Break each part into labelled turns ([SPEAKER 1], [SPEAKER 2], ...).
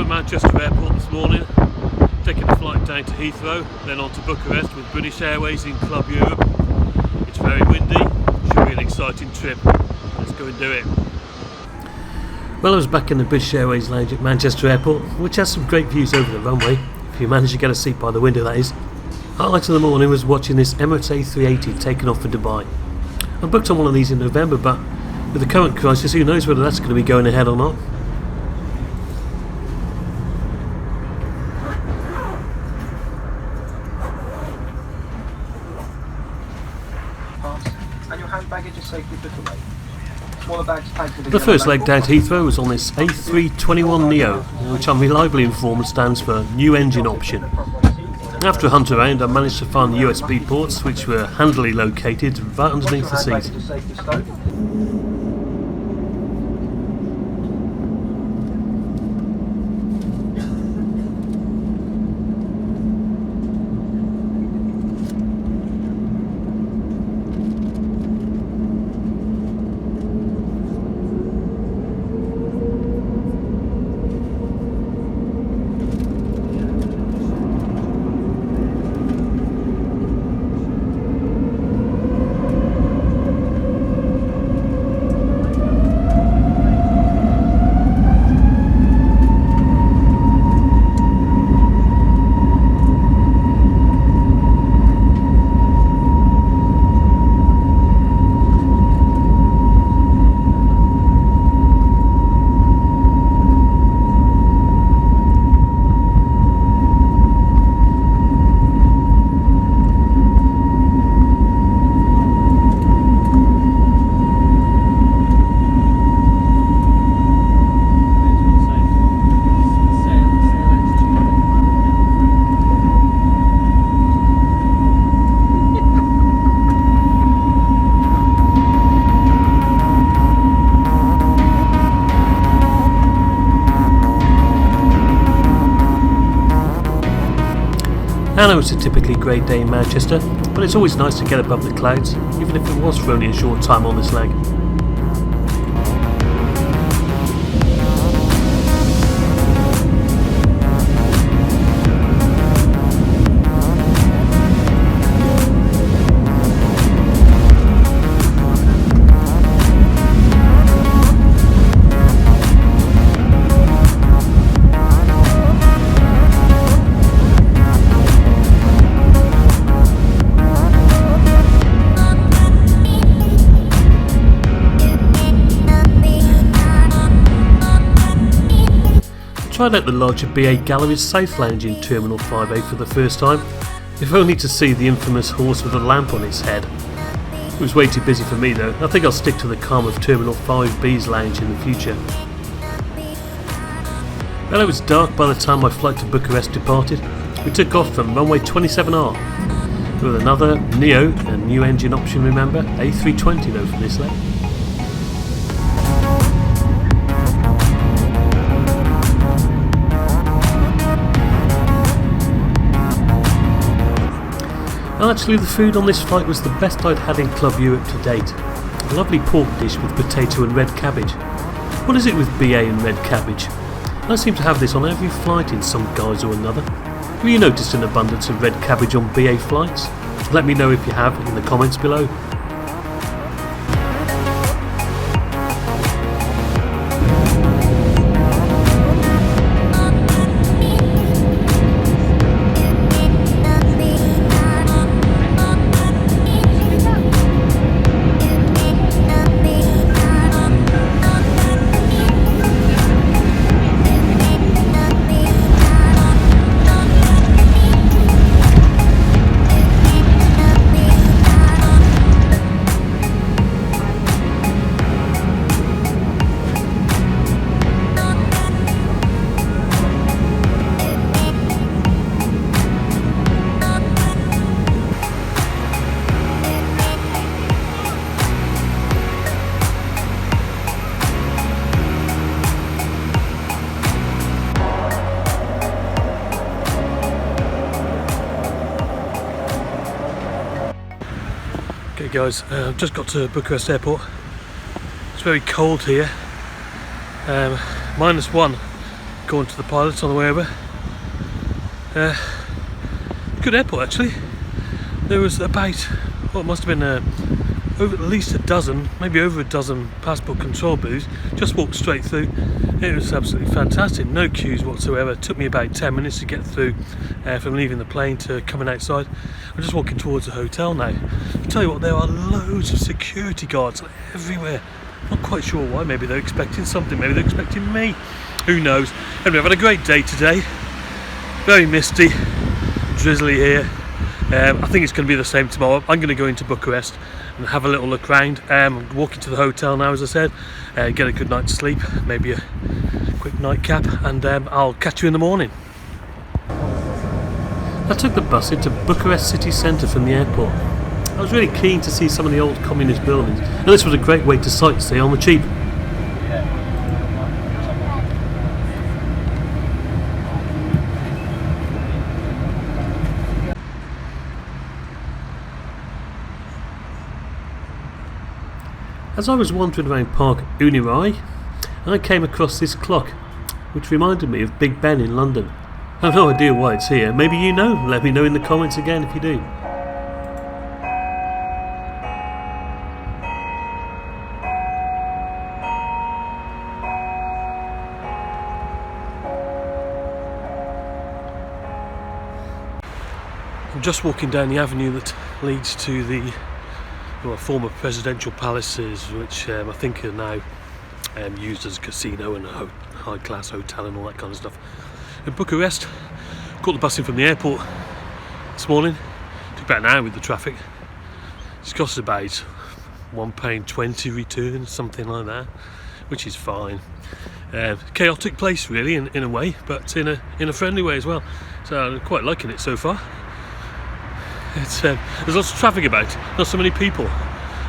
[SPEAKER 1] Manchester airport this morning, taking a flight down to Heathrow, then on to Bucharest with British Airways in Club Europe. It's very windy, should be an exciting trip. Let's go and do it. Well, I was back in the British Airways lounge at Manchester airport, which has some great views over the runway, if you manage to get a seat by the window that is. Highlight of the morning was watching this Emirates A380 taking off for Dubai. I booked on one of these in November, but with the current crisis, who knows whether that's going to be going ahead or not.
[SPEAKER 2] And your hand baggage is safely put away. Smaller bags packed with
[SPEAKER 1] The first leg down to Heathrow was on this A321neo, which I'm reliably informed stands for New Engine Option. After a hunt around, I managed to find the USB ports, which were handily located right underneath the seat. I know it's a typically grey day in Manchester, but it's always nice to get above the clouds, even if it was for only a short time on this leg. Tried out the larger BA Galleries South Lounge in Terminal 5A for the first time, if only to see the infamous horse with a lamp on its head. It was way too busy for me though. I think I'll stick to the calm of Terminal 5B's lounge in the future. Well, it was dark by the time my flight to Bucharest departed. We took off from runway 27R with another Neo, a new engine option, remember, A320 though from this leg. Actually, the food on this flight was the best I'd had in Club Europe to date. A lovely pork dish with potato and red cabbage. What is it with BA and red cabbage? I seem to have this on every flight in some guise or another. Have you noticed an abundance of red cabbage on BA flights? Let me know if you have in the comments below. Okay guys, I've just got to Bucharest airport. It's very cold here, -1, going to the pilots on the way over. Good airport actually. There was about, well, it must have been over at least a dozen, maybe over a dozen passport control booths. Just walked straight through. It was absolutely fantastic, no queues whatsoever. It took me about 10 minutes to get through from leaving the plane to coming outside. I'm just walking towards the hotel now. I'll tell you what, there are loads of security guards everywhere. Not quite sure why, maybe they're expecting something, maybe they're expecting me. Who knows? Anyway, I've had a great day today. Very misty, drizzly here. I think it's going to be the same tomorrow. I'm going to go into Bucharest and have a little look around. I'm walking to the hotel now, as I said, get a good night's sleep, maybe a quick nightcap, and I'll catch you in the morning. I took the bus into Bucharest city centre from the airport. I was really keen to see some of the old communist buildings, and this was a great way to sightsee on the cheap. As I was wandering around Park Unirai, I came across this clock, which reminded me of Big Ben in London. I have no idea why it's here. Maybe you know. Let me know in the comments again if you do. I'm just walking down the avenue that leads to the former presidential palaces, which I think are now used as a casino and a high-class hotel and all that kind of stuff. In Bucharest, caught the bus in from the airport this morning. Took about an hour with the traffic. It's cost about £1.20 return, something like that, which is fine. Chaotic place, really, in a way, but in a friendly way as well. So I'm quite liking it so far. There's lots of traffic about, not so many people,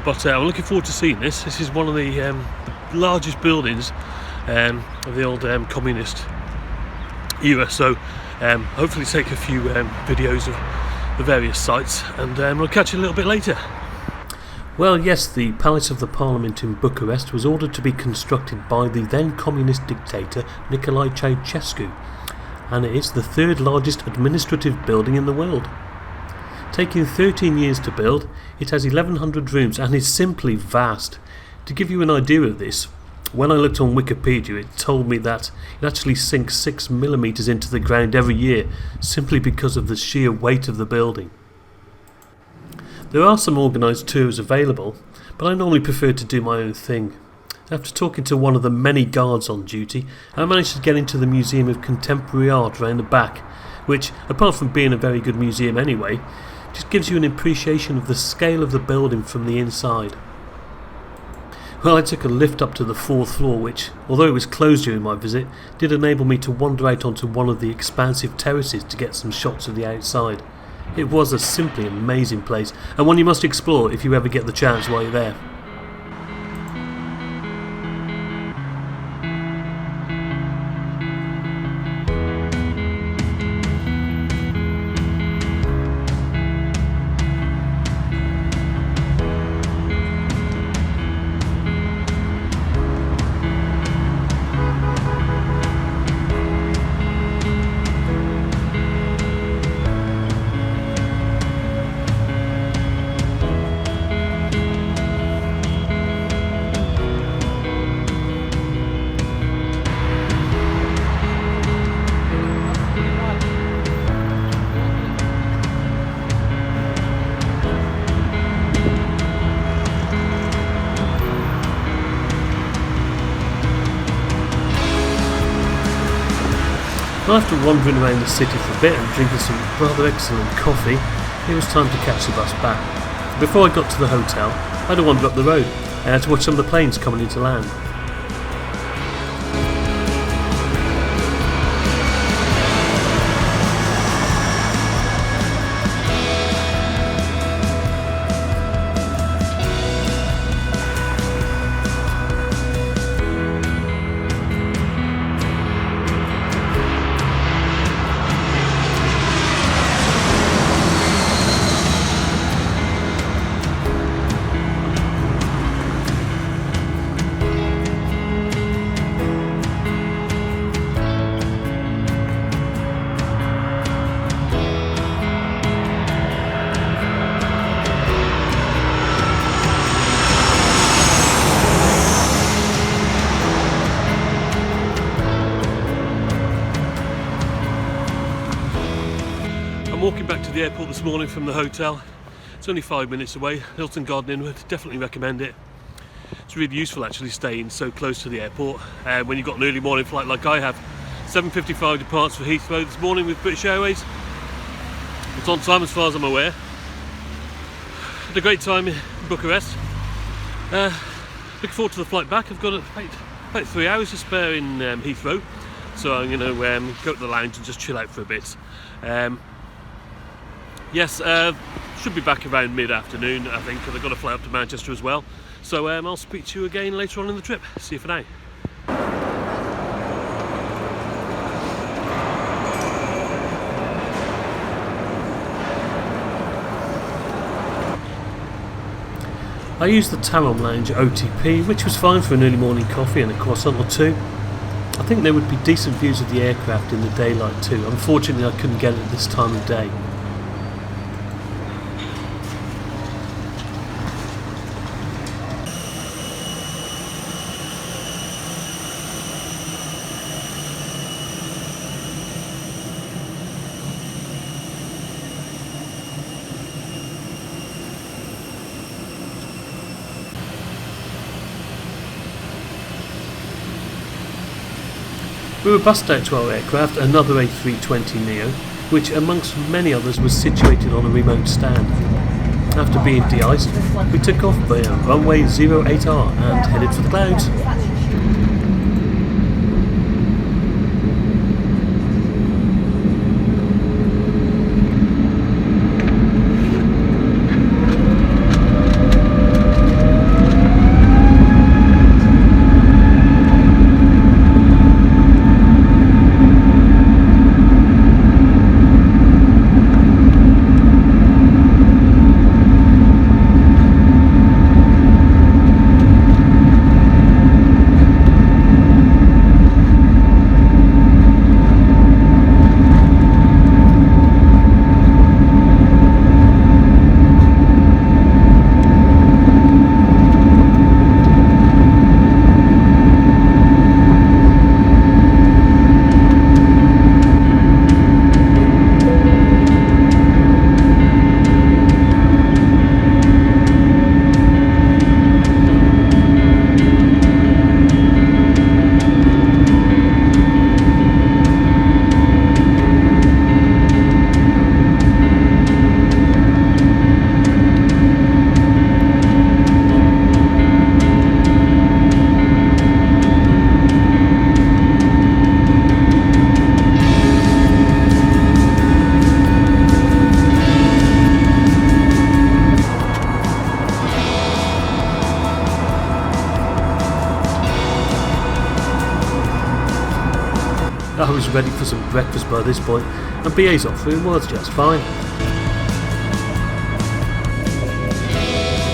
[SPEAKER 1] but I'm looking forward to seeing this. This is one of the largest buildings of the old communist era, so hopefully take a few videos of the various sites, and we'll catch you a little bit later. Well, yes, the Palace of the Parliament in Bucharest was ordered to be constructed by the then communist dictator Nicolae Ceausescu, and it is the third largest administrative building in the world. Taking 13 years to build, it has 1,100 rooms and is simply vast. To give you an idea of this, when I looked on Wikipedia, it told me that it actually sinks 6 millimeters into the ground every year, simply because of the sheer weight of the building. There are some organised tours available, but I normally prefer to do my own thing. After talking to one of the many guards on duty, I managed to get into the Museum of Contemporary Art around the back, which, apart from being a very good museum anyway, just gives you an appreciation of the scale of the building from the inside. Well, I took a lift up to the 4th floor, which, although it was closed during my visit, did enable me to wander out onto one of the expansive terraces to get some shots of the outside. It was a simply amazing place, and one you must explore if you ever get the chance while you're there. After wandering around the city for a bit and drinking some rather excellent coffee, it was time to catch the bus back. Before I got to the hotel, I had to wander up the road to watch some of the planes coming into land. the airport this morning from the hotel. It's only 5 minutes away, Hilton Garden Inn, would definitely recommend it. It's really useful actually staying so close to the airport when you've got an early morning flight like I have. 7:55 departs for Heathrow this morning with British Airways. It's on time as far as I'm aware. Had a great time in Bucharest. Looking forward to the flight back. I've got about 3 hours to spare in Heathrow, so I'm going to go to the lounge and just chill out for a bit. Yes, should be back around mid-afternoon, I think, because I've got to fly up to Manchester as well. So I'll speak to you again later on in the trip. See you for now. I used the Tarom Lounge OTP, which was fine for an early morning coffee and a croissant or two. I think there would be decent views of the aircraft in the daylight too. Unfortunately, I couldn't get it at this time of day. We were bussed out to our aircraft, another A320neo, which amongst many others was situated on a remote stand. After being de-iced, we took off via runway 08R and headed for the clouds. I was ready for some breakfast by this point, and BA's offering was just fine.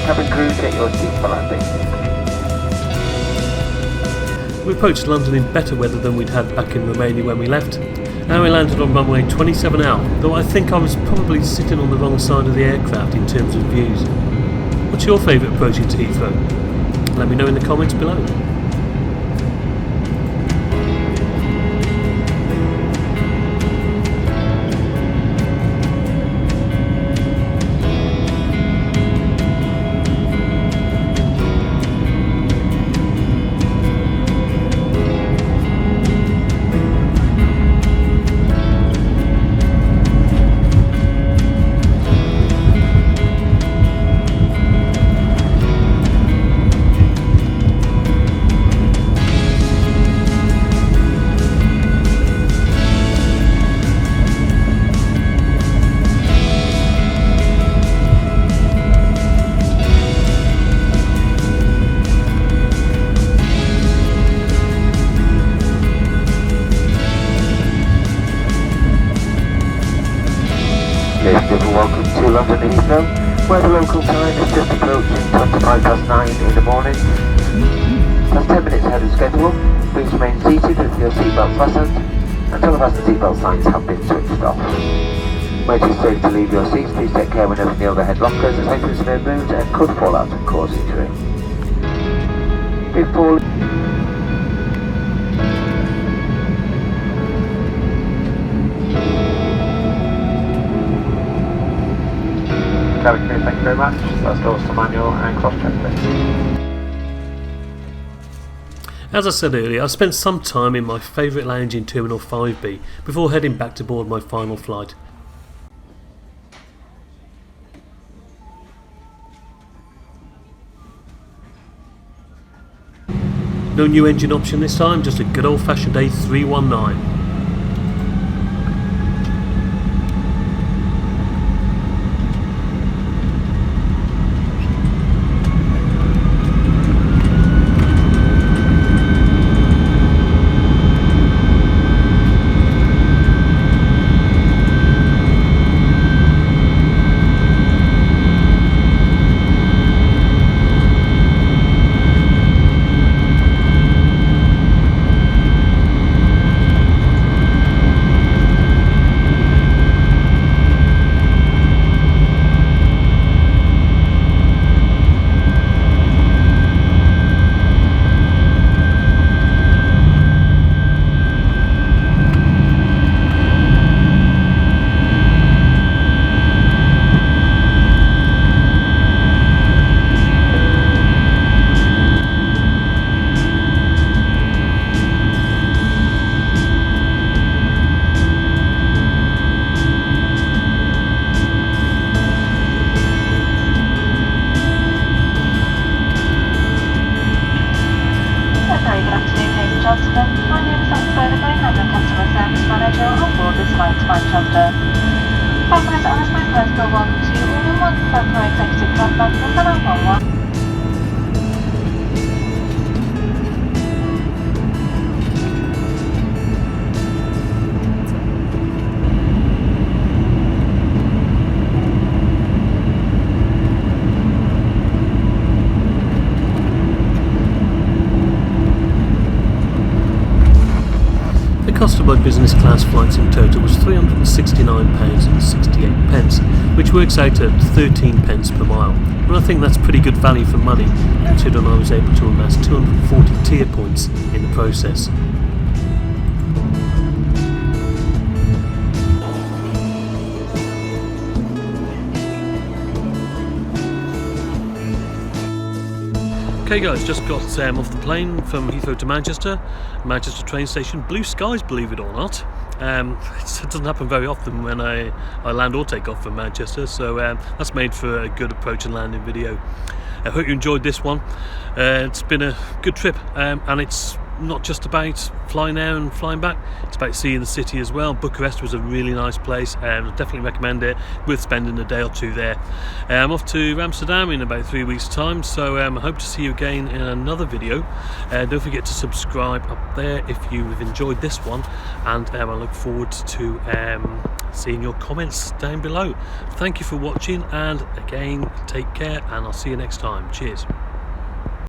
[SPEAKER 3] Cabin crew, get your seat for landing.
[SPEAKER 1] We approached London in better weather than we'd had back in Romania when we left. Now we landed on runway 27L, though I think I was probably sitting on the wrong side of the aircraft in terms of views. What's your favourite approach into Heathrow? Let me know in the comments below.
[SPEAKER 3] Welcome to London Heathrow, where the local time is just approaching 9:25 in the morning. That's 10 minutes ahead of schedule. Please remain seated with your seatbelt fastened until the fasten seatbelt signs have been switched off. When it is safe to leave your seats, please take care when opening the overhead lockers as items may be moved and could fall out and cause injury. Before cabin crew, thank you very much. That's doors to manual and cross-check, please.
[SPEAKER 1] As I said earlier, I spent some time in my favourite lounge in Terminal 5B before heading back to board my final flight. No new engine option this time, just a good old fashioned A319. The cost of my business class flights in total was £369.68, which works out at 13 pence per mile. And I think that's pretty good value for money, considering I was able to amass 240 tier points in the process. Okay guys, just got off the plane from Heathrow to Manchester train station. Blue skies, believe it or not. It doesn't happen very often when I land or take off from Manchester, so that's made for a good approach and landing video. I hope you enjoyed this one. It's been a good trip, and it's not just about flying there and flying back, it's about seeing the city as well. Bucharest was a really nice place, and I definitely recommend it. Worth spending a day or two there. I'm off to Amsterdam in about 3 weeks time, so I hope to see you again in another video. Don't forget to subscribe up there if you've enjoyed this one, and I look forward to seeing your comments down below. Thank you for watching, and again, take care, and I'll see you next time. Cheers.